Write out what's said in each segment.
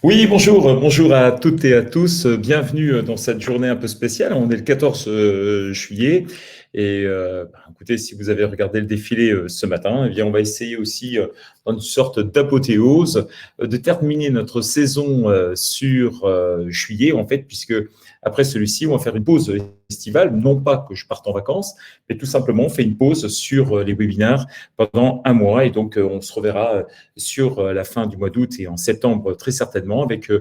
Oui, bonjour à toutes et à tous. Bienvenue dans cette journée un peu spéciale. On est le 14 juillet et écoutez, si vous avez regardé le défilé ce matin, eh bien, on va essayer aussi, dans une sorte d'apothéose, de terminer notre saison sur juillet, en fait, puisque après celui-ci, on va faire une pause estivale. Non pas que je parte en vacances, mais tout simplement, on fait une pause sur les webinaires pendant un mois et donc on se reverra sur la fin du mois d'août et en septembre très certainement avec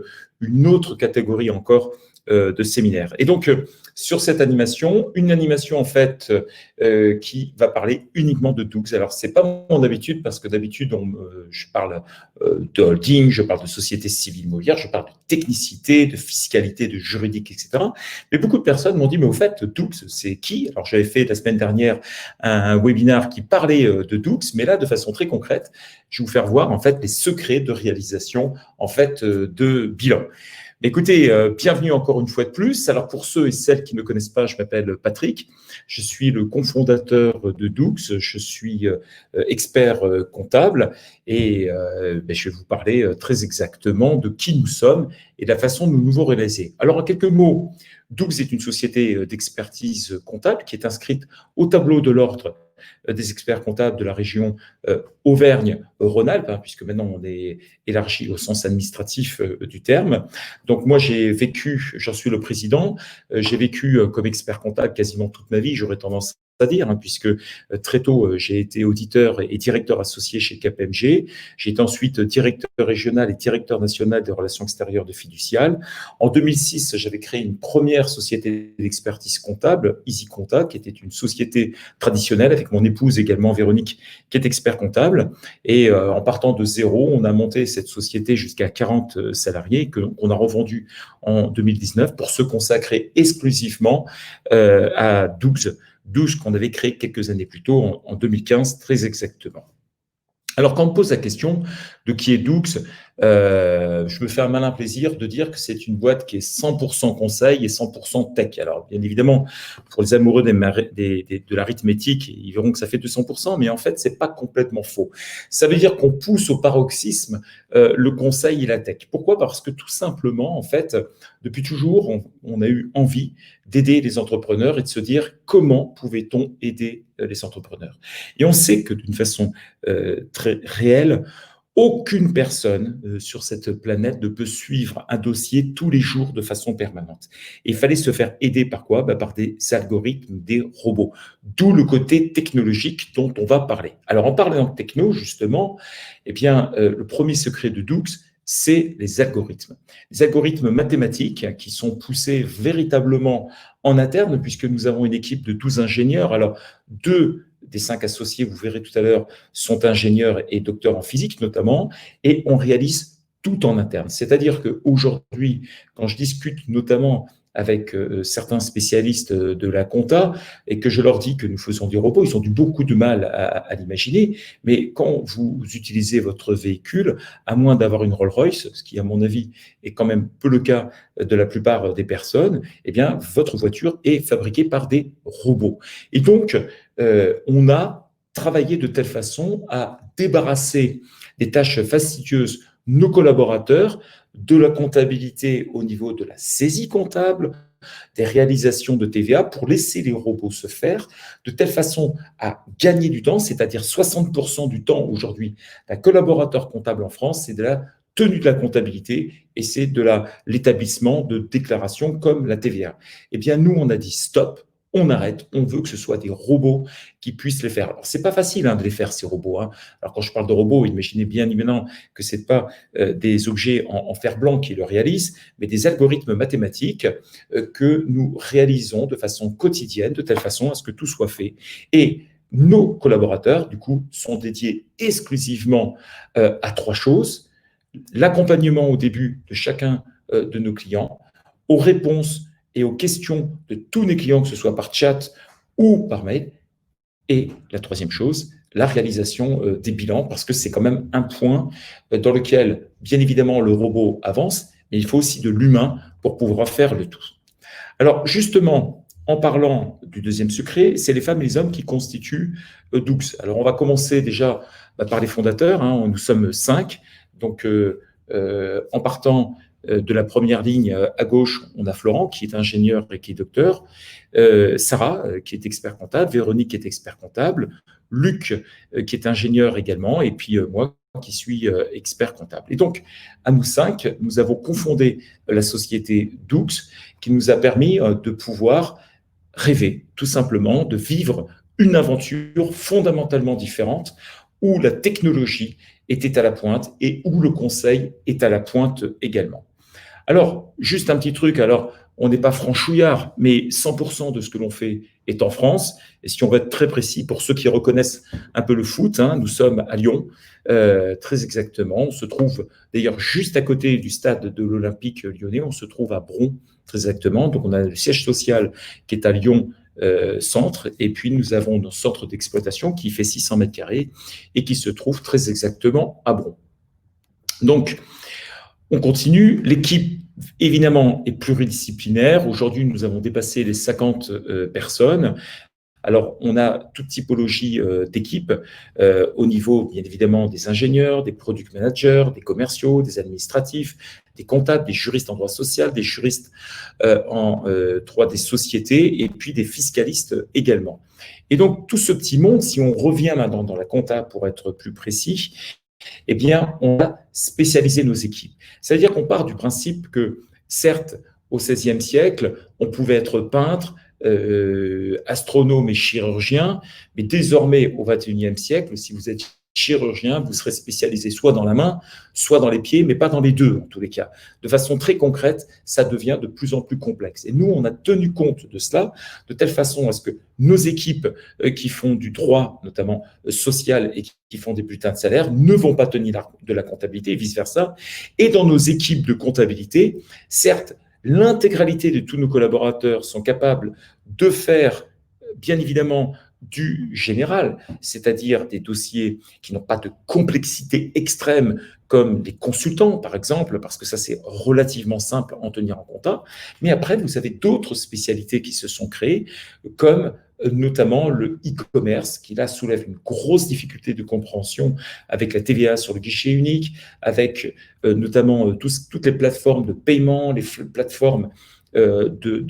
une autre catégorie encore de séminaires. Et donc, sur cette animation, une animation en fait qui va parler uniquement de Doux. Alors, c'est pas mon habitude parce que d'habitude, je parle de holding, je parle de société civile immobilière, je parle de technicité, de fiscalité, de juridique, etc. Mais beaucoup de personnes m'ont dit, mais au fait, Doux, c'est qui? Alors, j'avais fait la semaine dernière un webinaire qui parlait de Doux, mais là, de façon très concrète, je vais vous faire voir en fait les secrets de réalisation en fait de bilan. Écoutez, bienvenue encore une fois de plus. Alors pour ceux et celles qui ne me connaissent pas, je m'appelle Patrick. Je suis le cofondateur de Doux. Je suis expert comptable et je vais vous parler très exactement de qui nous sommes et de la façon dont nous nous réaliser. Alors en quelques mots, Doux est une société d'expertise comptable qui est inscrite au tableau de l'ordre des experts comptables de la région Auvergne-Rhône-Alpes, puisque maintenant on est élargi au sens administratif du terme. Donc moi j'ai vécu, j'en suis le président, j'ai vécu comme expert comptable quasiment toute ma vie, j'aurais tendance à dire, puisque très tôt j'ai été auditeur et directeur associé chez KPMG. J'ai été ensuite directeur régional et directeur national des relations extérieures de Fiducial. En 2006, j'avais créé une première société d'expertise comptable, Easy Compta, qui était une société traditionnelle avec mon épouse également Véronique, qui est expert comptable. Et en partant de zéro, on a monté cette société jusqu'à 40 salariés qu'on a revendu en 2019 pour se consacrer exclusivement à Doux qu'on avait créé quelques années plus tôt, en 2015 très exactement. Alors, quand on me pose la question de qui est Doux, je me fais un malin plaisir de dire que c'est une boîte qui est 100% conseil et 100% tech. Alors, bien évidemment, pour les amoureux de l'arithmétique, ils verront que ça fait 200%, mais en fait, c'est pas complètement faux. Ça veut dire qu'on pousse au paroxysme le conseil et la tech. Pourquoi? Parce que tout simplement, en fait, depuis toujours, on a eu envie d'aider les entrepreneurs et de se dire comment pouvait-on aider les entrepreneurs. Et on sait que d'une façon très réelle, aucune personne sur cette planète ne peut suivre un dossier tous les jours de façon permanente. Et il fallait se faire aider par quoi? Par des algorithmes, des robots. D'où le côté technologique dont on va parler. Alors en parlant de techno, justement, eh bien, le premier secret de Doux, c'est les algorithmes. Les algorithmes mathématiques qui sont poussés véritablement en interne, puisque nous avons une équipe de 12 ingénieurs. Alors, 2 des 5 associés, vous verrez tout à l'heure, sont ingénieurs et docteurs en physique notamment, et on réalise tout en interne. C'est-à-dire qu'aujourd'hui, quand je discute notamment avec certains spécialistes de la compta et que je leur dis que nous faisons des robots, ils ont eu beaucoup de mal à l'imaginer, mais quand vous utilisez votre véhicule, à moins d'avoir une Rolls-Royce, ce qui à mon avis est quand même peu le cas de la plupart des personnes, eh bien votre voiture est fabriquée par des robots. Et donc, on a travaillé de telle façon à débarrasser des tâches fastidieuses nos collaborateurs de la comptabilité au niveau de la saisie comptable, des réalisations de TVA pour laisser les robots se faire de telle façon à gagner du temps, c'est-à-dire 60% du temps aujourd'hui d'un collaborateur comptable en France, c'est de la tenue de la comptabilité et c'est de l'établissement de déclarations comme la TVA. Eh bien, nous, on a dit stop, on arrête, on veut que ce soit des robots qui puissent les faire. Alors, c'est pas facile de les faire, ces robots. Alors, quand je parle de robots, imaginez bien évidemment que c'est pas des objets en fer blanc qui le réalisent, mais des algorithmes mathématiques que nous réalisons de façon quotidienne, de telle façon à ce que tout soit fait. Et nos collaborateurs, du coup, sont dédiés exclusivement à 3 choses. L'accompagnement au début de chacun de nos clients, aux réponses et aux questions de tous nos clients, que ce soit par chat ou par mail. Et la troisième chose, la réalisation des bilans, parce que c'est quand même un point dans lequel, bien évidemment, le robot avance, mais il faut aussi de l'humain pour pouvoir faire le tout. Alors, justement, en parlant du deuxième secret, c'est les femmes et les hommes qui constituent Doux. Alors, on va commencer déjà par les fondateurs. Nous sommes 5. Donc, en partant de la première ligne à gauche, on a Florent qui est ingénieur et qui est docteur, Sarah qui est expert comptable, Véronique qui est expert comptable, Luc qui est ingénieur également, et puis moi qui suis expert comptable. Et donc, à nous 5, nous avons cofondé la société Doux, qui nous a permis de pouvoir rêver, tout simplement, de vivre une aventure fondamentalement différente où la technologie était à la pointe et où le conseil est à la pointe également. Alors, juste un petit truc, alors on n'est pas franchouillard, mais 100% de ce que l'on fait est en France. Et si on veut être très précis, pour ceux qui reconnaissent un peu le foot, nous sommes à Lyon, très exactement. On se trouve d'ailleurs juste à côté du stade de l'Olympique lyonnais, on se trouve à Bron, très exactement. Donc on a le siège social qui est à Lyon centre, et puis nous avons notre centre d'exploitation qui fait 600 mètres carrés et qui se trouve très exactement à Bron. Donc, on continue. L'équipe, évidemment, est pluridisciplinaire. Aujourd'hui, nous avons dépassé les 50 personnes. Alors, on a toute typologie d'équipe au niveau, bien évidemment, des ingénieurs, des product managers, des commerciaux, des administratifs, des comptables, des juristes en droit social, des juristes en droit des sociétés et puis des fiscalistes également. Et donc, tout ce petit monde, si on revient maintenant dans la compta pour être plus précis, eh bien, on a spécialisé nos équipes. C'est-à-dire qu'on part du principe que, certes, au XVIe siècle, on pouvait être peintre, astronome et chirurgien, mais désormais, au XXIe siècle, si vous êtes chirurgien, vous serez spécialisé soit dans la main, soit dans les pieds, mais pas dans les deux, en tous les cas. De façon très concrète, ça devient de plus en plus complexe. Et nous, on a tenu compte de cela, de telle façon à ce que nos équipes qui font du droit, notamment social, et qui font des bulletins de salaire, ne vont pas tenir de la comptabilité, et vice-versa. Et dans nos équipes de comptabilité, certes, l'intégralité de tous nos collaborateurs sont capables de faire, bien évidemment, du général, c'est-à-dire des dossiers qui n'ont pas de complexité extrême comme les consultants, par exemple, parce que ça, c'est relativement simple à en tenir en compte. Mais après, vous avez d'autres spécialités qui se sont créées, comme notamment le e-commerce, qui là soulève une grosse difficulté de compréhension avec la TVA sur le guichet unique, avec notamment toutes les plateformes de paiement, les plateformes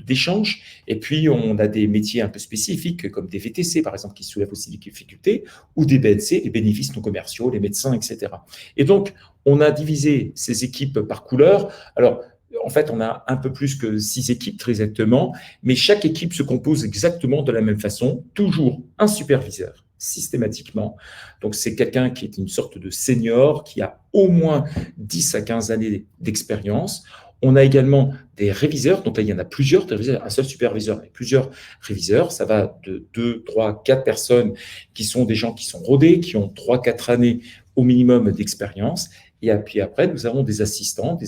d'échange. Et puis, on a des métiers un peu spécifiques, comme des VTC, par exemple, qui soulèvent aussi des difficultés, ou des BNC, les bénéfices non commerciaux, les médecins, etc. Et donc, on a divisé ces équipes par couleur. Alors, en fait, on a un peu plus que 6 équipes, très exactement, mais chaque équipe se compose exactement de la même façon, toujours un superviseur, systématiquement. Donc, c'est quelqu'un qui est une sorte de senior, qui a au moins 10 à 15 années d'expérience. On a également des réviseurs, donc là, il y en a plusieurs, un seul superviseur et plusieurs réviseurs. Ça va de 2, 3, 4 personnes qui sont des gens qui sont rodés, qui ont 3, 4 années au minimum d'expérience. Et puis après, nous avons des assistants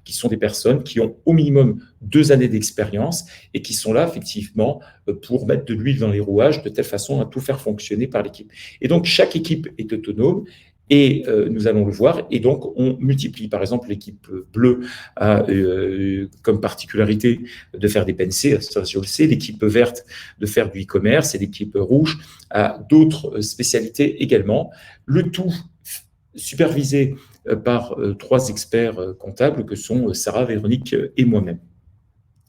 qui sont des personnes qui ont au minimum 2 années d'expérience et qui sont là, effectivement, pour mettre de l'huile dans les rouages de telle façon à tout faire fonctionner par l'équipe. Et donc, chaque équipe est autonome. Et nous allons le voir, et donc on multiplie. Par exemple, l'équipe bleue a comme particularité de faire des PNC, ça je le sais, l'équipe verte de faire du e-commerce, et l'équipe rouge a d'autres spécialités également. Le tout supervisé par 3 experts comptables que sont Sarah, Véronique et moi-même.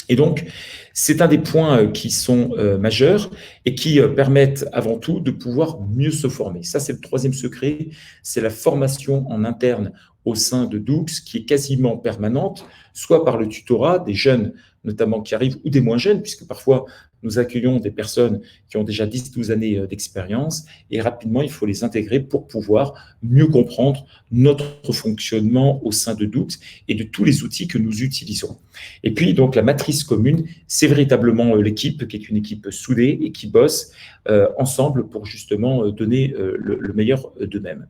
Et donc, c'est un des points qui sont majeurs et qui permettent avant tout de pouvoir mieux se former. Ça, c'est le 3e secret, c'est la formation en interne au sein de Doux, qui est quasiment permanente, soit par le tutorat des jeunes, notamment qui arrivent, ou des moins jeunes, puisque parfois nous accueillons des personnes qui ont déjà 10-12 années d'expérience, et rapidement, il faut les intégrer pour pouvoir mieux comprendre notre fonctionnement au sein de Doux et de tous les outils que nous utilisons. Et puis, donc, la matrice commune, c'est véritablement l'équipe qui est une équipe soudée et qui bosse ensemble pour justement donner le meilleur d'eux-mêmes.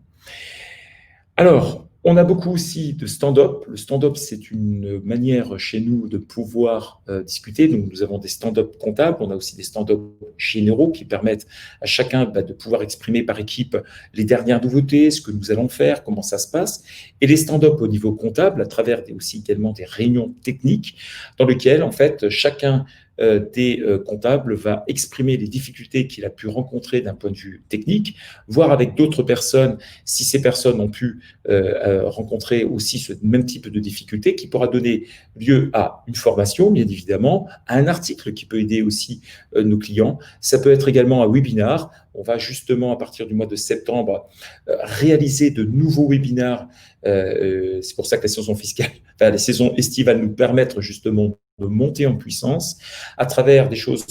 Alors, on a beaucoup aussi de stand-up. Le stand-up, c'est une manière chez nous de pouvoir discuter. Donc, nous avons des stand-up comptables, on a aussi des stand-up généraux qui permettent à chacun de pouvoir exprimer par équipe les dernières nouveautés, ce que nous allons faire, comment ça se passe. Et les stand-up au niveau comptable, à travers aussi également des réunions techniques dans lesquelles, en fait, chacun des comptables va exprimer les difficultés qu'il a pu rencontrer d'un point de vue technique, voir avec d'autres personnes si ces personnes ont pu rencontrer aussi ce même type de difficultés, qui pourra donner lieu à une formation, bien évidemment, à un article qui peut aider aussi nos clients. Ça peut être également un webinar. On va justement, à partir du mois de septembre, réaliser de nouveaux webinars. C'est pour ça que la saison fiscale, enfin, la saison estivale nous permettent justement de monter en puissance à travers des choses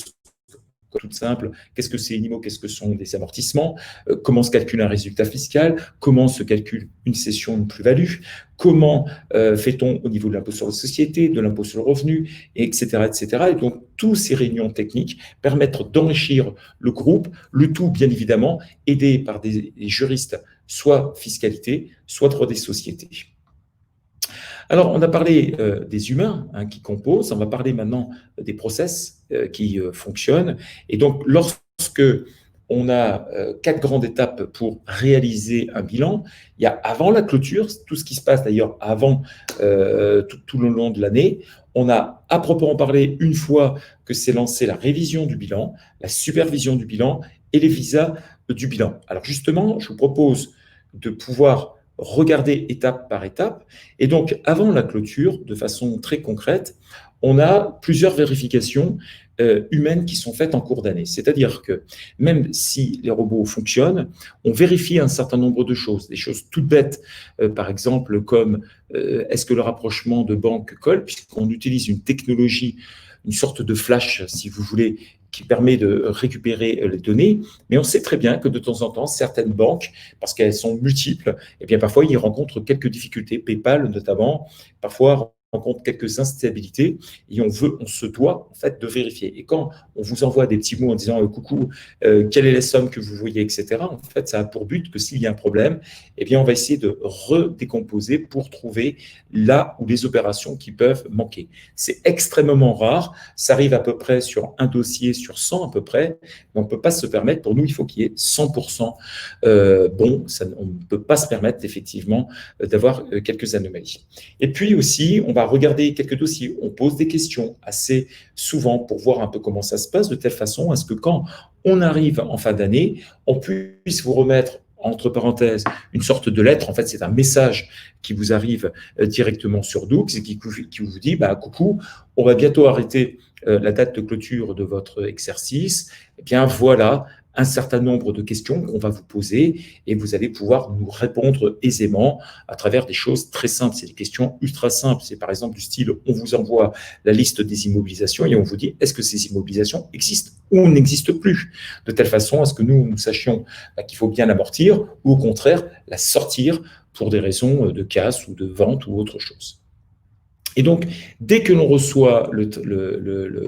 toutes simples. Qu'est-ce que c'est une IMO? Qu'est-ce que sont des amortissements? Comment se calcule un résultat fiscal? Comment se calcule une cession de plus-value? Comment fait-on au niveau de l'impôt sur les sociétés, de l'impôt sur le revenu, etc., etc. Et donc, toutes ces réunions techniques permettent d'enrichir le groupe, le tout, bien évidemment, aidé par des juristes, soit fiscalité, soit droit des sociétés. Alors, on a parlé des humains qui composent, on va parler maintenant des process qui fonctionnent. Et donc, lorsque on a 4 grandes étapes pour réaliser un bilan, il y a avant la clôture, tout ce qui se passe d'ailleurs avant tout le long de l'année. On a à proprement parler, une fois que c'est lancé, la révision du bilan, la supervision du bilan et les visas du bilan. Alors justement, je vous propose de pouvoir regarder étape par étape. Et donc, avant la clôture, de façon très concrète, on a plusieurs vérifications humaines qui sont faites en cours d'année. C'est-à-dire que même si les robots fonctionnent, on vérifie un certain nombre de choses, des choses toutes bêtes, par exemple comme est-ce que le rapprochement de banque colle, puisqu'on utilise une technologie, une sorte de flash, si vous voulez, qui permet de récupérer les données, mais on sait très bien que de temps en temps, certaines banques, parce qu'elles sont multiples, eh bien parfois ils rencontrent quelques difficultés, PayPal notamment, parfois rencontre quelques instabilités et on se doit en fait de vérifier. Et quand on vous envoie des petits mots en disant coucou, quelle est la somme que vous voyez, etc. En fait, ça a pour but que s'il y a un problème, eh bien on va essayer de redécomposer pour trouver là où les opérations qui peuvent manquer. C'est extrêmement rare. Ça arrive à peu près sur un dossier sur 100 à peu près. Mais on ne peut pas se permettre. Pour nous, il faut qu'il y ait 100% bon. On ne peut pas se permettre effectivement d'avoir quelques anomalies. Et puis aussi, on va regarder quelques dossiers, on pose des questions assez souvent pour voir un peu comment ça se passe, de telle façon à ce que quand on arrive en fin d'année, on puisse vous remettre entre parenthèses, une sorte de lettre. En fait, c'est un message qui vous arrive directement sur Doux et qui vous dit coucou, on va bientôt arrêter la date de clôture de votre exercice. Eh bien, voilà un certain nombre de questions qu'on va vous poser et vous allez pouvoir nous répondre aisément à travers des choses très simples. C'est des questions ultra simples. C'est par exemple du style, on vous envoie la liste des immobilisations et on vous dit, est-ce que ces immobilisations existent ou n'existent plus? De telle façon à ce que nous sachions qu'il faut bien l'amortir ou au contraire la sortir pour des raisons de casse ou de vente ou autre chose. Et donc, dès que l'on reçoit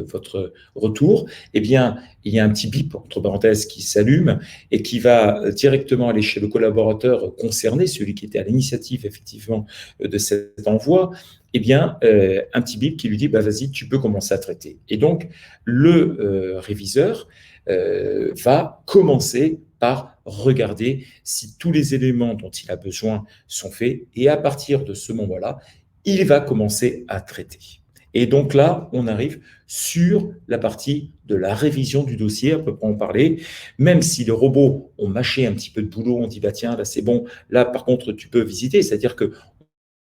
votre retour, eh bien, il y a un petit bip, entre parenthèses, qui s'allume et qui va directement aller chez le collaborateur concerné, celui qui était à l'initiative, effectivement, de cet envoi, eh bien, un petit bip qui lui dit, vas-y, tu peux commencer à traiter. Et donc, le réviseur va commencer par regarder si tous les éléments dont il a besoin sont faits. Et à partir de ce moment-là, il va commencer à traiter. Et donc là, on arrive sur la partie de la révision du dossier, à peu près en parler. Même si les robots ont mâché un petit peu de boulot, on dit, tiens, là c'est bon, là par contre tu peux visiter, c'est-à-dire que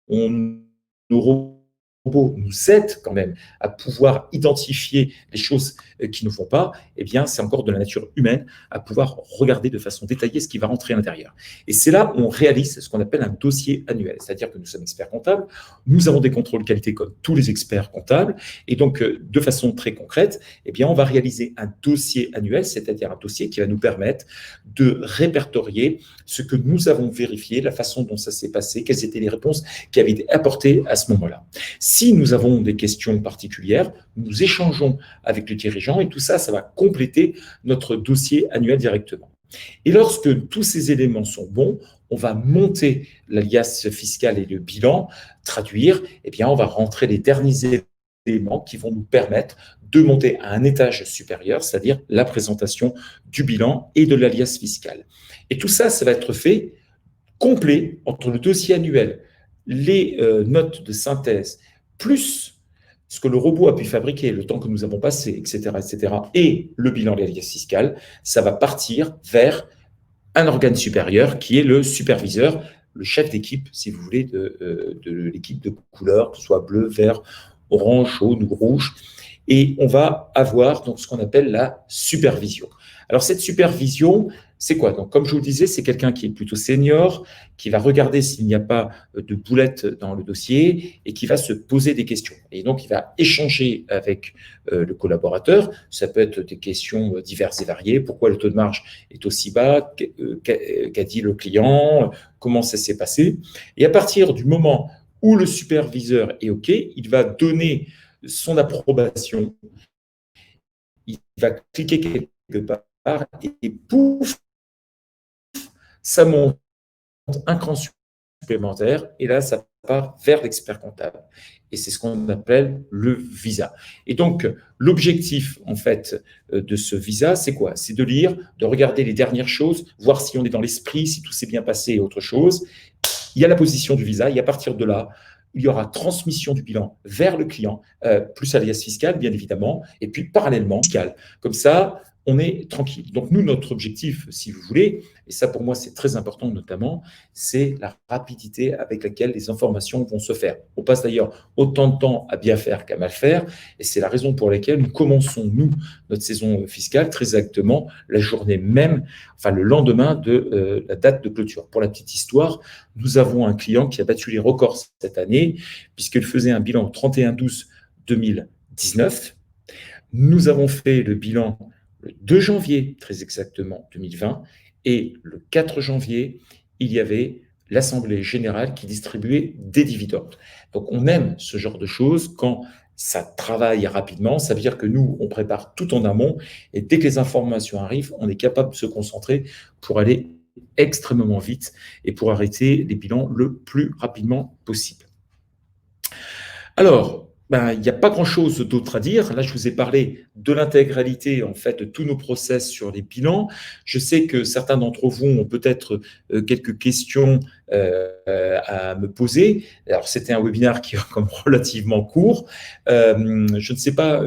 nos robots nous aident quand même à pouvoir identifier les choses qui ne vont pas, eh bien, c'est encore de la nature humaine à pouvoir regarder de façon détaillée ce qui va rentrer à l'intérieur. Et c'est là où on réalise ce qu'on appelle un dossier annuel, c'est-à-dire que nous sommes experts comptables, nous avons des contrôles qualité comme tous les experts comptables, et donc, de façon très concrète, eh bien, on va réaliser un dossier annuel, c'est-à-dire un dossier qui va nous permettre de répertorier ce que nous avons vérifié, la façon dont ça s'est passé, quelles étaient les réponses qui avaient été apportées à ce moment-là. Si nous avons des questions particulières, nous échangeons avec le dirigeant et tout ça, ça va compléter notre dossier annuel directement. Et lorsque tous ces éléments sont bons, on va monter l'alias fiscal et le bilan, traduire, eh bien, on va rentrer les derniers éléments qui vont nous permettre de monter à un étage supérieur, c'est-à-dire la présentation du bilan et de l'alias fiscal. Et tout ça, ça va être fait complet entre le dossier annuel, les notes de synthèse, plus ce que le robot a pu fabriquer, le temps que nous avons passé, etc., etc., et le bilan de l'alias fiscal, ça va partir vers un organe supérieur qui est le superviseur, le chef d'équipe, si vous voulez, de l'équipe de couleur, que ce soit bleu, vert, orange, jaune ou rouge. Et on va avoir donc ce qu'on appelle la supervision. Alors cette supervision, c'est quoi? Donc comme je vous le disais, c'est quelqu'un qui est plutôt senior, qui va regarder s'il n'y a pas de boulettes dans le dossier et qui va se poser des questions. Et donc il va échanger avec le collaborateur. Ça peut être des questions diverses et variées. Pourquoi le taux de marge est aussi bas? Qu'a dit le client? Comment ça s'est passé? Et à partir du moment où le superviseur est OK, il va donner son approbation, il va cliquer quelque part et pouf, ça monte un cran supplémentaire et là, ça part vers l'expert comptable. Et c'est ce qu'on appelle le visa. Et donc, l'objectif, en fait, de ce visa, c'est quoi? C'est de lire, de regarder les dernières choses, voir si on est dans l'esprit, si tout s'est bien passé et autre chose. Il y a la position du visa et à partir de là, il y aura transmission du bilan vers le client, plus alias fiscal, bien évidemment, et puis parallèlement fiscal. Comme ça, on est tranquille. Donc nous, notre objectif, si vous voulez, et ça pour moi c'est très important notamment, c'est la rapidité avec laquelle les informations vont se faire. On passe d'ailleurs autant de temps à bien faire qu'à mal faire, et c'est la raison pour laquelle nous commençons, nous, notre saison fiscale très exactement la journée même, enfin le lendemain de la date de clôture. Pour la petite histoire, nous avons un client qui a battu les records cette année, puisqu'il faisait un bilan 31/12/2019. Nous avons fait le bilan le 2 janvier, très exactement, 2020, et le 4 janvier, il y avait l'Assemblée générale qui distribuait des dividendes. Donc, on aime ce genre de choses quand ça travaille rapidement. Ça veut dire que nous, on prépare tout en amont, et dès que les informations arrivent, on est capable de se concentrer pour aller extrêmement vite et pour arrêter les bilans le plus rapidement possible. Alors, il n'y a pas grand-chose d'autre à dire. Là, je vous ai parlé de l'intégralité en fait de tous nos process sur les bilans. Je sais que certains d'entre vous ont peut-être quelques questions à me poser. Alors, c'était un webinaire qui est comme relativement court. Je ne sais pas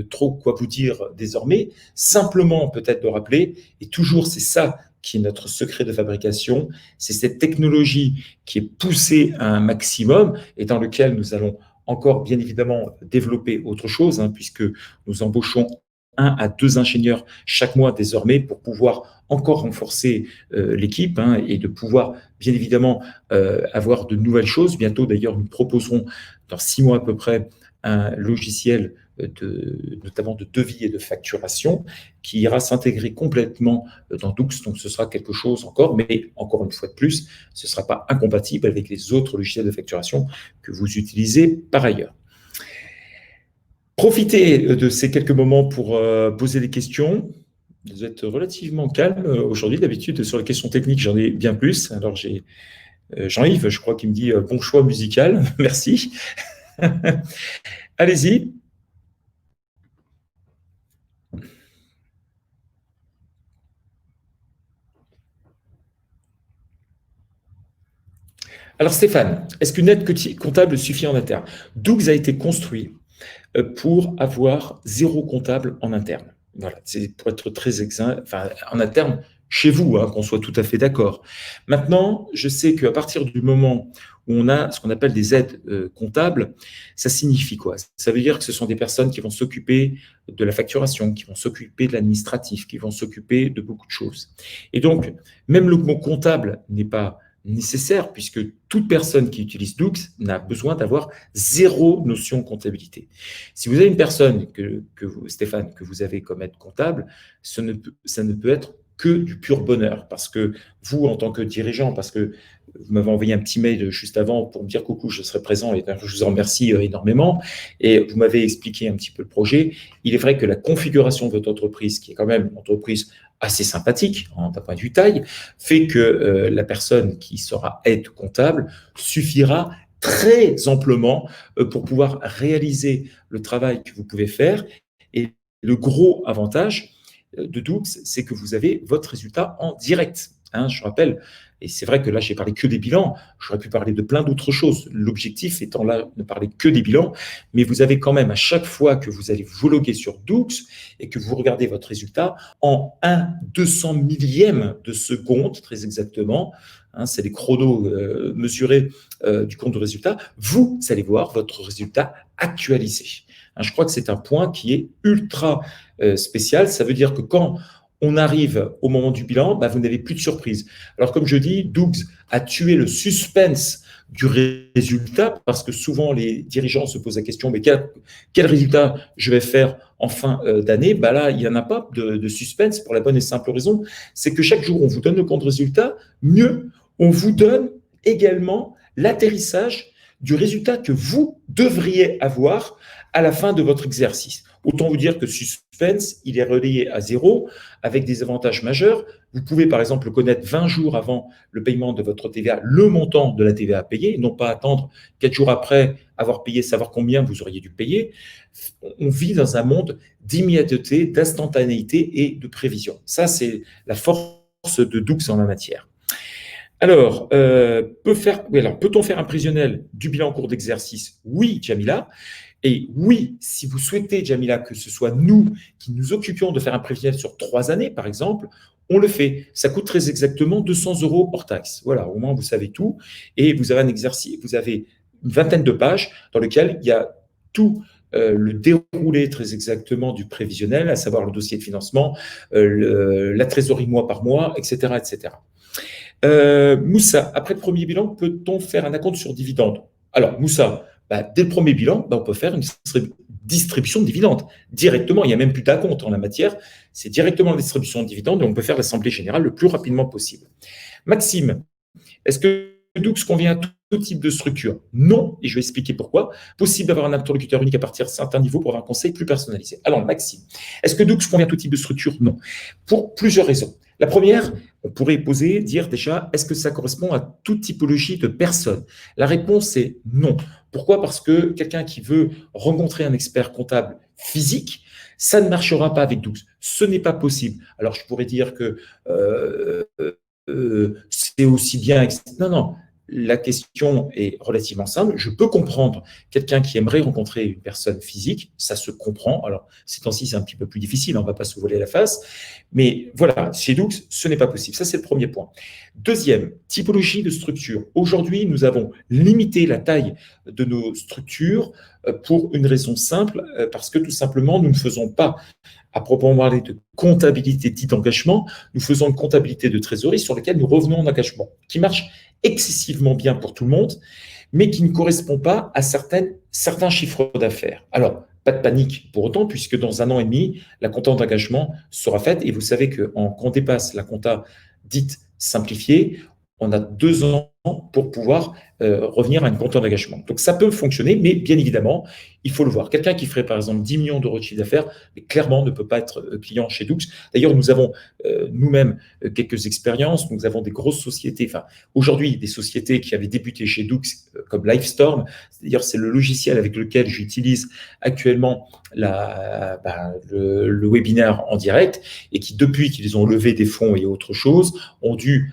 trop quoi vous dire désormais. Simplement, peut-être de rappeler, et toujours c'est ça qui est notre secret de fabrication, c'est cette technologie qui est poussée à un maximum et dans lequel nous allons encore bien évidemment développer autre chose, puisque nous embauchons 1 à 2 ingénieurs chaque mois désormais pour pouvoir encore renforcer l'équipe et de pouvoir bien évidemment avoir de nouvelles choses. Bientôt d'ailleurs, nous proposerons dans 6 mois à peu près un logiciel notamment de devis et de facturation qui ira s'intégrer complètement dans Doux. Donc ce sera quelque chose encore, mais encore une fois de plus, ce ne sera pas incompatible avec les autres logiciels de facturation que vous utilisez par ailleurs. Profitez de ces quelques moments pour poser des questions. Vous êtes relativement calme aujourd'hui. D'habitude, sur les questions techniques, j'en ai bien plus. Alors, j'ai Jean-Yves, je crois, qui me dit bon choix musical. Merci. Allez-y. Alors, Stéphane, est-ce qu'une aide comptable suffit en interne? Doux a été construit pour avoir 0 comptable en interne. Voilà, c'est pour être très exact, enfin, en interne, chez vous, qu'on soit tout à fait d'accord. Maintenant, je sais qu'à partir du moment où on a ce qu'on appelle des aides comptables, ça signifie quoi? Ça veut dire que ce sont des personnes qui vont s'occuper de la facturation, qui vont s'occuper de l'administratif, qui vont s'occuper de beaucoup de choses. Et donc, même le mot comptable n'est pas nécessaire puisque toute personne qui utilise Doux n'a besoin d'avoir 0 notion de comptabilité. Si vous avez une personne Stéphane, que vous avez comme aide comptable, ça ne peut être que du pur bonheur parce que vous, en tant que dirigeant, parce que vous m'avez envoyé un petit mail juste avant pour me dire coucou, je serai présent et je vous en remercie énormément et vous m'avez expliqué un petit peu le projet. Il est vrai que la configuration de votre entreprise, qui est quand même une entreprise assez sympathique d'un point de vue taille, fait que la personne qui sera aide comptable suffira très amplement pour pouvoir réaliser le travail que vous pouvez faire. Et le gros avantage de Doux, c'est que vous avez votre résultat en direct. hein, je rappelle. Et c'est vrai que là, j'ai parlé que des bilans. J'aurais pu parler de plein d'autres choses. L'objectif étant là de ne parler que des bilans. Mais vous avez quand même, à chaque fois que vous allez vous loguer sur Doux et que vous regardez votre résultat, en 1/200 millième de seconde, très exactement, hein, c'est les chronos mesurés du compte de résultat, vous allez voir votre résultat actualisé. Hein, je crois que c'est un point qui est ultra spécial. Ça veut dire que quand on arrive au moment du bilan, vous n'avez plus de surprise. Alors, comme je dis, Doux a tué le suspense du résultat parce que souvent les dirigeants se posent la question, mais quel résultat je vais faire en fin d'année? Là, il n'y en a pas de suspense pour la bonne et simple raison, c'est que chaque jour, on vous donne le compte résultat, mieux, on vous donne également l'atterrissage du résultat que vous devriez avoir à la fin de votre exercice. Autant vous dire que suspense, il est relayé à 0 avec des avantages majeurs. Vous pouvez par exemple connaître 20 jours avant le paiement de votre TVA le montant de la TVA à payer, non pas attendre 4 jours après avoir payé, savoir combien vous auriez dû payer. On vit dans un monde d'immédiateté, d'instantanéité et de prévision. Ça, c'est la force de Doux en la matière. Alors, peut-on faire un prévisionnel du bilan en cours d'exercice? Oui, Jamila. Et oui, si vous souhaitez, Jamila, que ce soit nous qui nous occupions de faire un prévisionnel sur 3 années, par exemple, on le fait. Ça coûte très exactement 200 € hors taxe. Voilà, au moins vous savez tout. Et vous avez un exercice, vous avez une vingtaine de pages dans lesquelles il y a tout le déroulé très exactement du prévisionnel, à savoir le dossier de financement, la trésorerie mois par mois, etc., etc. Moussa, après le premier bilan, peut-on faire un acompte sur dividende? Alors, Moussa, dès le premier bilan, on peut faire une distribution de dividendes directement. Il n'y a même plus d'acompte en la matière. C'est directement la distribution de dividendes et on peut faire l'assemblée générale le plus rapidement possible. Maxime, est-ce que Doux convient à tout type de structure? Non, et je vais expliquer pourquoi. Possible d'avoir un interlocuteur unique à partir d'un certain niveau pour avoir un conseil plus personnalisé. Alors, Maxime, est-ce que Doux convient à tout type de structure? Non. Pour plusieurs raisons. La première, on pourrait dire déjà, est-ce que ça correspond à toute typologie de personnes? La réponse est non. Pourquoi? Parce que quelqu'un qui veut rencontrer un expert comptable physique, ça ne marchera pas avec Doux. Ce n'est pas possible. Alors, je pourrais dire que c'est aussi bien. Non, non. La question est relativement simple. Je peux comprendre quelqu'un qui aimerait rencontrer une personne physique, ça se comprend. Alors, ces temps-ci, c'est un petit peu plus difficile, on ne va pas se voiler la face. Mais voilà, chez Doux, ce n'est pas possible. Ça, c'est le premier point. Deuxième, typologie de structure. Aujourd'hui, nous avons limité la taille de nos structures pour une raison simple, parce que tout simplement, nous ne faisons pas, à proprement parler, de comptabilité dite d'engagement, nous faisons une comptabilité de trésorerie sur laquelle nous revenons en engagement, qui marche excessivement bien pour tout le monde, mais qui ne correspond pas à certains chiffres d'affaires. Alors, pas de panique pour autant, puisque dans 1 an et demi, la compta d'engagement sera faite. Et vous savez qu'on dépasse la compta dite simplifiée, on a 2 ans pour pouvoir revenir à une compta d'engagement. Donc, ça peut fonctionner, mais bien évidemment, il faut le voir. Quelqu'un qui ferait, par exemple, 10 millions d'euros de chiffre d'affaires, mais clairement ne peut pas être client chez Doux. D'ailleurs, nous avons nous-mêmes quelques expériences. Nous avons des grosses sociétés, aujourd'hui, des sociétés qui avaient débuté chez Doux, comme Livestorm. D'ailleurs, c'est le logiciel avec lequel j'utilise actuellement le webinaire en direct et qui, depuis qu'ils ont levé des fonds et autre chose, ont dû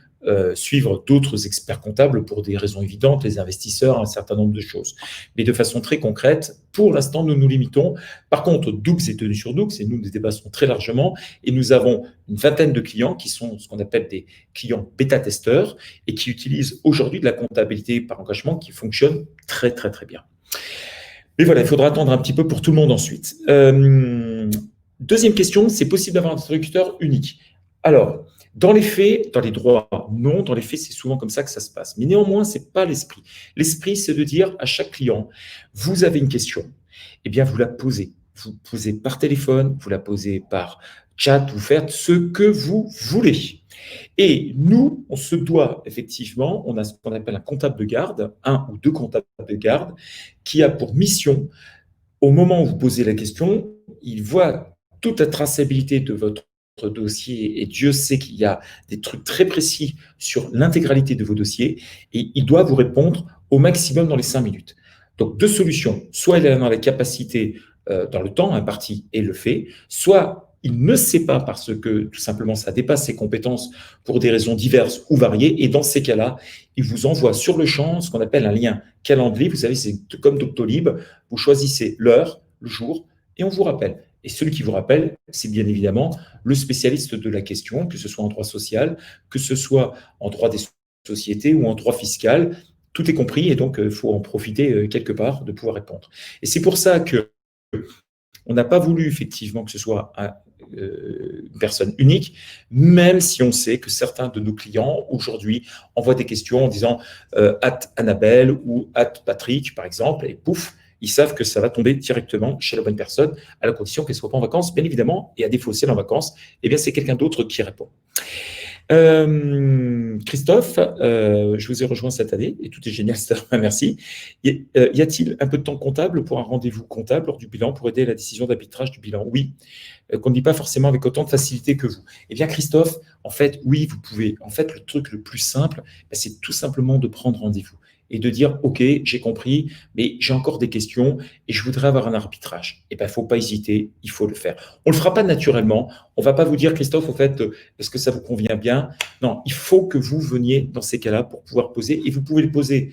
suivre d'autres experts comptables pour des raisons évidentes, les investisseurs, un certain nombre de choses. Mais de façon très concrète, pour l'instant, nous nous limitons. Par contre, Doux est tenu sur Doux et nous dépassons très largement et nous avons une vingtaine de clients qui sont ce qu'on appelle des clients bêta-testeurs et qui utilisent aujourd'hui de la comptabilité par engagement qui fonctionne très, très, très bien. Mais voilà, il faudra attendre un petit peu pour tout le monde ensuite. Deuxième question, c'est possible d'avoir un interlocuteur unique? Alors, dans les faits, dans les droits, non. Dans les faits, c'est souvent comme ça que ça se passe. Mais néanmoins, ce n'est pas l'esprit. L'esprit, c'est de dire à chaque client, vous avez une question, eh bien, vous la posez. Vous posez par téléphone, vous la posez par chat, vous faites ce que vous voulez. Et nous, on se doit effectivement, on a ce qu'on appelle un comptable de garde, 1 ou 2 comptables de garde, qui a pour mission, au moment où vous posez la question, il voit toute la traçabilité de votre dossier, et Dieu sait qu'il y a des trucs très précis sur l'intégralité de vos dossiers, et il doit vous répondre au maximum dans les 5 minutes. Donc, 2 solutions. Soit il est dans la capacité, dans le temps imparti, et le fait, soit il ne sait pas parce que tout simplement ça dépasse ses compétences pour des raisons diverses ou variées. Et dans ces cas-là, il vous envoie sur le champ ce qu'on appelle un lien calendrier. Vous savez, c'est comme Doctolib. Vous choisissez l'heure, le jour, et on vous rappelle. Et celui qui vous rappelle, c'est bien évidemment le spécialiste de la question, que ce soit en droit social, que ce soit en droit des sociétés ou en droit fiscal. Tout est compris et donc il faut en profiter quelque part de pouvoir répondre. Et c'est pour ça que on n'a pas voulu effectivement que ce soit une personne unique, même si on sait que certains de nos clients aujourd'hui envoient des questions en disant Annabelle ou Patrick, par exemple, et pouf, ils savent que ça va tomber directement chez la bonne personne, à la condition qu'elle ne soit pas en vacances, bien évidemment, et à défaut si elle est en vacances, eh bien c'est quelqu'un d'autre qui répond. Christophe, je vous ai rejoint cette année et tout est génial, merci. Y a-t-il un peu de temps comptable pour un rendez-vous comptable lors du bilan pour aider à la décision d'arbitrage du bilan? Oui, qu'on ne dit pas forcément avec autant de facilité que vous. Eh bien, Christophe, en fait, oui, vous pouvez. En fait, le truc le plus simple, c'est tout simplement de prendre rendez-vous et de dire, OK, j'ai compris, mais j'ai encore des questions et je voudrais avoir un arbitrage. Eh bien, il ne faut pas hésiter, il faut le faire. On ne le fera pas naturellement. On ne va pas vous dire, Christophe, au fait, est-ce que ça vous convient bien? Non, il faut que vous veniez dans ces cas-là pour pouvoir poser. Et vous pouvez le poser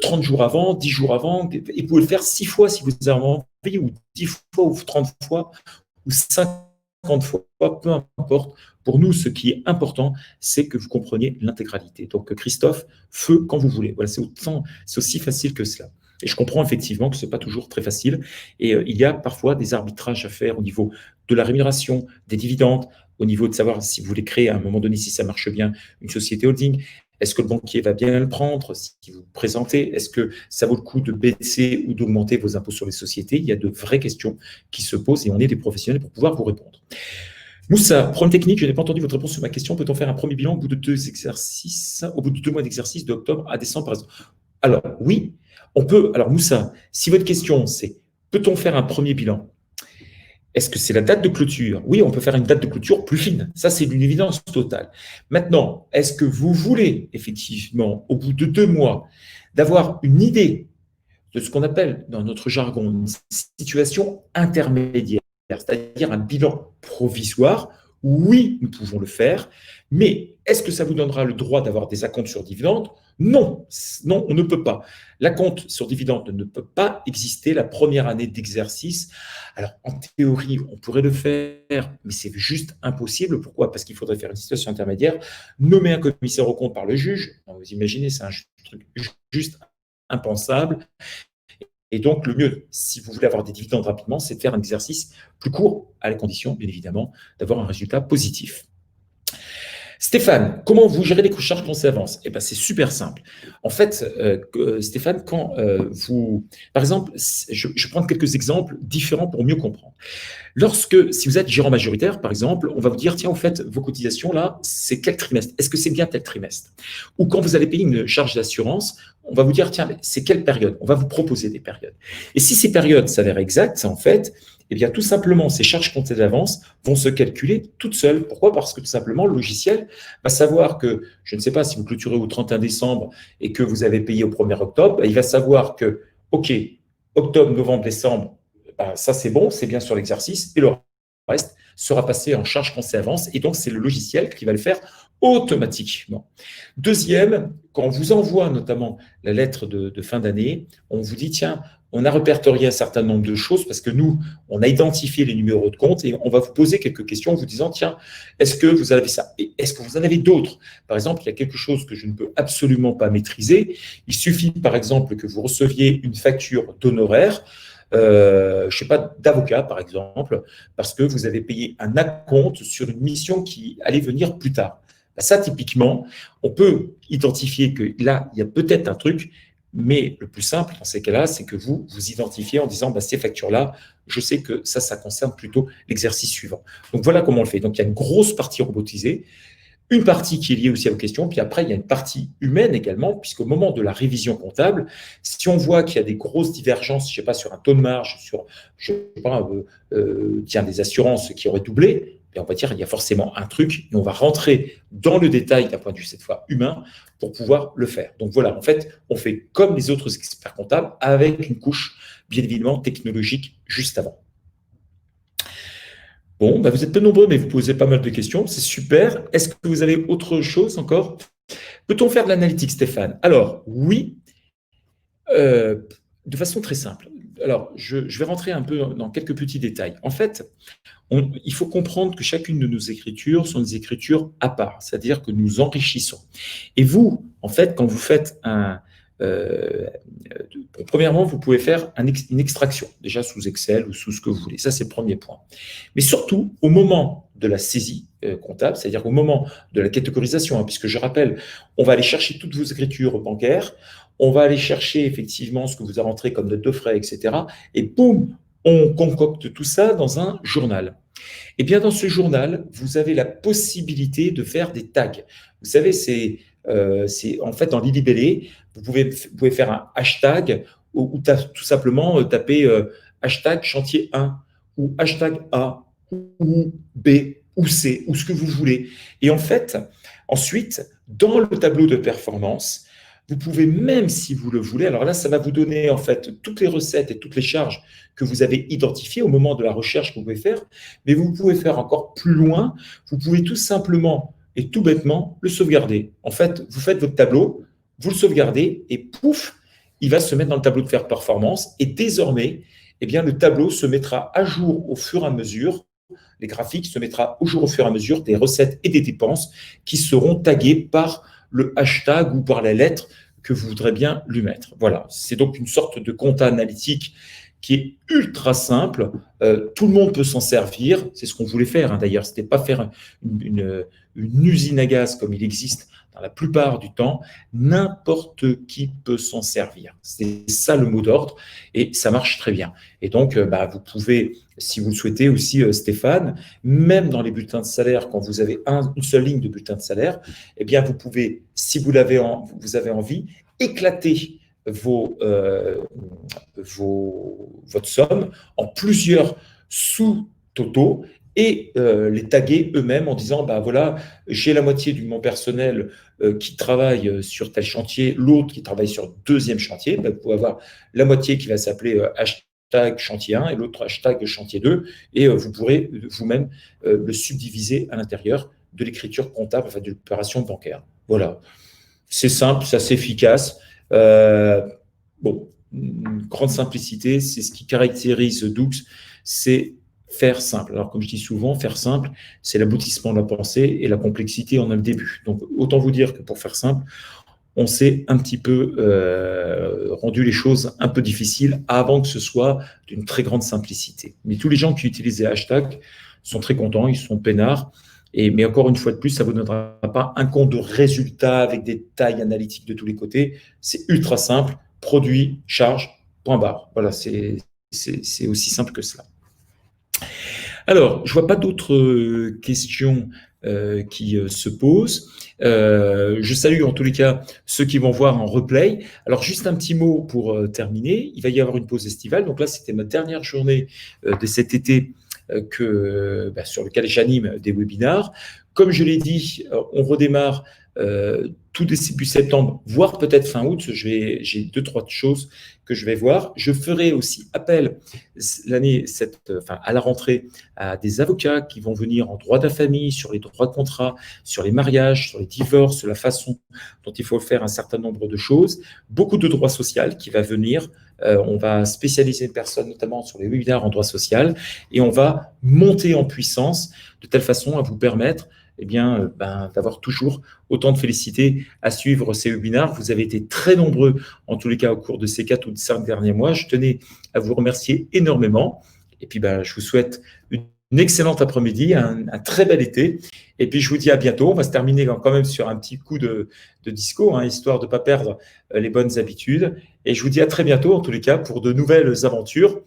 30 jours avant, 10 jours avant, et vous pouvez le faire 6 fois si vous avez envie, ou 10 fois, ou 30 fois, ou 50 fois, peu importe. Pour nous, ce qui est important, c'est que vous compreniez l'intégralité. Donc, Christophe, feu quand vous voulez. Voilà, c'est aussi facile que cela. Et je comprends effectivement que ce n'est pas toujours très facile. Et il y a parfois des arbitrages à faire au niveau de la rémunération, des dividendes, au niveau de savoir si vous voulez créer à un moment donné, si ça marche bien, une société holding. Est-ce que le banquier va bien le prendre si vous vous présentez? Est-ce que ça vaut le coup de baisser ou d'augmenter vos impôts sur les sociétés? Il y a de vraies questions qui se posent et on est des professionnels pour pouvoir vous répondre. Moussa, problème technique, je n'ai pas entendu votre réponse sur ma question. Peut-on faire un premier bilan au bout de 2 mois d'exercice, d'octobre à décembre, par exemple? Alors, oui, on peut. Alors, Moussa, si votre question, c'est peut-on faire un premier bilan? Est-ce que c'est la date de clôture? Oui, on peut faire une date de clôture plus fine. Ça, c'est d'une évidence totale. Maintenant, est-ce que vous voulez, effectivement, au bout de 2 mois, d'avoir une idée de ce qu'on appelle, dans notre jargon, une situation intermédiaire, c'est-à-dire un bilan provisoire? Oui, nous pouvons le faire, mais est-ce que ça vous donnera le droit d'avoir des acomptes sur dividendes? Non, non, on ne peut pas. L'acompte sur dividendes ne peut pas exister la première année d'exercice. Alors, en théorie, on pourrait le faire, mais c'est juste impossible. Pourquoi? Parce qu'il faudrait faire une situation intermédiaire, nommer un commissaire aux comptes par le juge. Vous imaginez, c'est un truc juste impensable. Et donc, le mieux, si vous voulez avoir des dividendes rapidement, c'est de faire un exercice plus court, à la condition, bien évidemment, d'avoir un résultat positif. Stéphane, comment vous gérez les charges conséquences? Eh ben, c'est super simple. En fait, Stéphane, quand vous... Par exemple, je vais prendre quelques exemples différents pour mieux comprendre. Si vous êtes gérant majoritaire, par exemple, on va vous dire, tiens, au fait, vos cotisations, là, c'est quel trimestre? Est-ce que c'est bien tel trimestre? Ou quand vous allez payer une charge d'assurance, on va vous dire, tiens, c'est quelle période? On va vous proposer des périodes. Et si ces périodes s'avèrent exactes, en fait, eh bien, tout simplement, ces charges comptées d'avance vont se calculer toutes seules. Pourquoi? Parce que tout simplement, le logiciel va savoir que, je ne sais pas, si vous clôturez au 31 décembre et que vous avez payé au 1er octobre, il va savoir que, OK, octobre, novembre, décembre, ça c'est bon, c'est bien sur l'exercice, et le reste sera passé en charge comptée d'avance, et donc c'est le logiciel qui va le faire automatiquement. Deuxième, quand on vous envoie notamment la lettre de fin d'année, on vous dit, tiens, on a répertorié un certain nombre de choses parce que nous, on a identifié les numéros de compte et on va vous poser quelques questions en vous disant, tiens, est-ce que vous avez ça? Et est-ce que vous en avez d'autres? Par exemple, il y a quelque chose que je ne peux absolument pas maîtriser. Il suffit, par exemple, que vous receviez une facture d'honoraires, je ne sais pas, d'avocat, par exemple, parce que vous avez payé un acompte sur une mission qui allait venir plus tard. Ça, typiquement, on peut identifier que là, il y a peut-être un truc, mais le plus simple dans ces cas-là, c'est que vous identifiez en disant, ces factures-là, je sais que ça concerne plutôt l'exercice suivant. Donc, voilà comment on le fait. Donc, il y a une grosse partie robotisée, une partie qui est liée aussi à vos questions, puis après, il y a une partie humaine également, puisqu'au moment de la révision comptable, si on voit qu'il y a des grosses divergences, je ne sais pas, sur un taux de marge, sur, je sais pas, des assurances qui auraient doublé, et on va dire qu'il y a forcément un truc, et on va rentrer dans le détail d'un point de vue, cette fois, humain, pour pouvoir le faire. Donc voilà, en fait, on fait comme les autres experts comptables, avec une couche, bien évidemment, technologique juste avant. Bon, bah, vous êtes peu nombreux, mais vous posez pas mal de questions. C'est super. Est-ce que vous avez autre chose encore? Peut-on faire de l'analytique, Stéphane? Alors, oui, euh, de façon très simple. Alors, je vais rentrer un peu dans quelques petits détails. En fait, il faut comprendre que chacune de nos écritures sont des écritures à part, c'est-à-dire que nous enrichissons. Et vous, en fait, quand vous faites euh, premièrement, vous pouvez faire une extraction, déjà sous Excel ou sous ce que vous voulez. Ça, c'est le premier point. Mais surtout, au moment de la saisie comptable, c'est-à-dire au moment de la catégorisation, hein, puisque je rappelle, on va aller chercher toutes vos écritures bancaires, on va aller chercher effectivement ce que vous avez rentré comme note de frais, etc. Et boum, on concocte tout ça dans un journal. Et bien, dans ce journal, vous avez la possibilité de faire des tags. Vous savez, c'est en fait dans l'ILibellé, vous pouvez faire un hashtag ou tout simplement taper hashtag chantier 1 ou hashtag A ou B ou C ou ce que vous voulez. Et en fait, ensuite, dans le tableau de performance, vous pouvez même, si vous le voulez, alors là, ça va vous donner en fait toutes les recettes et toutes les charges que vous avez identifiées au moment de la recherche que vous pouvez faire, mais vous pouvez faire encore plus loin. Vous pouvez tout simplement et tout bêtement le sauvegarder. En fait, vous faites votre tableau, vous le sauvegardez et pouf, il va se mettre dans le tableau de faire performance et désormais, eh bien, le tableau se mettra à jour au fur et à mesure. Les graphiques se mettra au jour au fur et à mesure des recettes et des dépenses qui seront taguées par le hashtag ou par la lettre que vous voudrez bien lui mettre. Voilà, c'est donc une sorte de compta analytique qui est ultra simple. Tout le monde peut s'en servir. C'est ce qu'on voulait faire, hein, d'ailleurs. Ce n'était pas faire une usine à gaz comme il existe dans la plupart du temps. N'importe qui peut s'en servir. C'est ça le mot d'ordre et ça marche très bien. Et donc, vous pouvez, si vous le souhaitez aussi, Stéphane, même dans les bulletins de salaire, quand vous avez une seule ligne de bulletin de salaire, eh bien, vous pouvez, si vous avez envie, éclater votre somme en plusieurs sous-totaux et les taguer eux-mêmes en disant, voilà, j'ai la moitié du mon personnel qui travaille sur tel chantier, l'autre qui travaille sur deuxième chantier. Vous pouvez avoir la moitié qui va s'appeler hashtag chantier 1 et l'autre hashtag chantier 2 et vous pourrez vous-même le subdiviser à l'intérieur de l'écriture comptable, enfin de l'opération bancaire. Voilà. C'est simple, c'est assez efficace. Bon, une grande simplicité, c'est ce qui caractérise Doux, c'est faire simple. Alors, comme je dis souvent, faire simple, c'est l'aboutissement de la pensée et la complexité en a le début. Donc, autant vous dire que pour faire simple, on s'est un petit peu rendu les choses un peu difficiles avant que ce soit d'une très grande simplicité. Mais tous les gens qui utilisent les hashtags sont très contents, ils sont peinards. Mais encore une fois de plus, ça ne vous donnera pas un compte de résultats avec des tailles analytiques de tous les côtés. C'est ultra simple, produit, charge, point barre. Voilà, c'est aussi simple que cela. Alors, je ne vois pas d'autres questions qui se posent. Je salue en tous les cas ceux qui vont voir en replay. Alors, juste un petit mot pour terminer. Il va y avoir une pause estivale. Donc là, c'était ma dernière journée de cet été sur lequel j'anime des webinars. Comme je l'ai dit, on redémarre tout début septembre, voire peut-être fin août. J'ai 2-3 choses que je vais voir. Je ferai aussi appel à la rentrée à des avocats qui vont venir en droit de la famille, sur les droits de contrat, sur les mariages, sur les divorces, sur la façon dont il faut faire un certain nombre de choses. Beaucoup de droit social qui va venir. On va spécialiser une personne notamment sur les webinaires en droit social et on va monter en puissance de telle façon à vous permettre d'avoir toujours autant de félicité à suivre ces webinaires. Vous avez été très nombreux, en tous les cas, au cours de ces 4 ou 5 derniers mois. Je tenais à vous remercier énormément. Et puis, je vous souhaite une excellente après-midi, un très bel été. Et puis, je vous dis à bientôt. On va se terminer quand même sur un petit coup de disco, histoire de ne pas perdre les bonnes habitudes. Et je vous dis à très bientôt, en tous les cas, pour de nouvelles aventures.